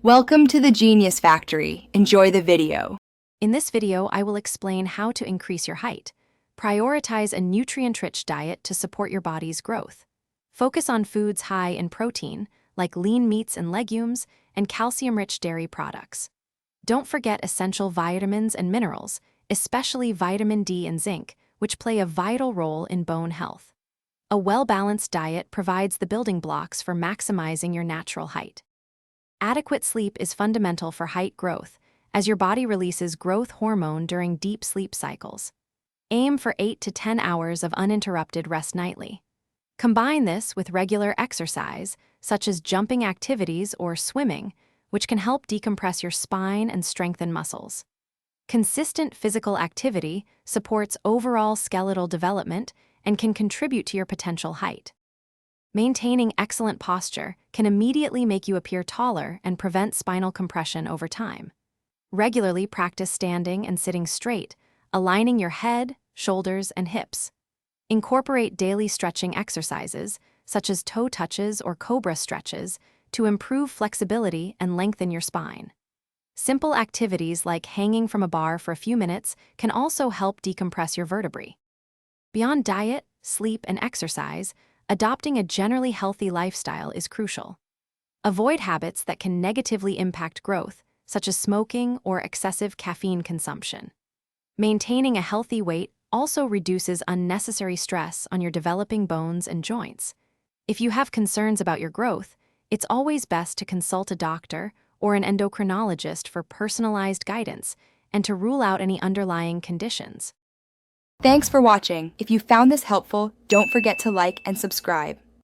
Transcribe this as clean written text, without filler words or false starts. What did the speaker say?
Welcome to the Genius Factory. Enjoy the video. In this video, I will explain how to increase your height. Prioritize a nutrient-rich diet to support your body's growth. Focus on foods high in protein, like lean meats and legumes, and calcium-rich dairy products. Don't forget essential vitamins and minerals, especially vitamin D and zinc, which play a vital role in bone health. A well-balanced diet provides the building blocks for maximizing your natural height. Adequate sleep is fundamental for height growth, as your body releases growth hormone during deep sleep cycles. Aim for 8 to 10 hours of uninterrupted rest nightly. Combine this with regular exercise, such as jumping activities or swimming, which can help decompress your spine and strengthen muscles. Consistent physical activity supports overall skeletal development and can contribute to your potential height. Maintaining excellent posture can immediately make you appear taller and prevent spinal compression over time. Regularly practice standing and sitting straight, aligning your head, shoulders, and hips. Incorporate daily stretching exercises, such as toe touches or cobra stretches, to improve flexibility and lengthen your spine. Simple activities like hanging from a bar for a few minutes can also help decompress your vertebrae. Beyond diet, sleep, and exercise, adopting a generally healthy lifestyle is crucial. Avoid habits that can negatively impact growth, such as smoking or excessive caffeine consumption. Maintaining a healthy weight also reduces unnecessary stress on your developing bones and joints. If you have concerns about your growth, it's always best to consult a doctor or an endocrinologist for personalized guidance and to rule out any underlying conditions. Thanks for watching. If you found this helpful, don't forget to like and subscribe.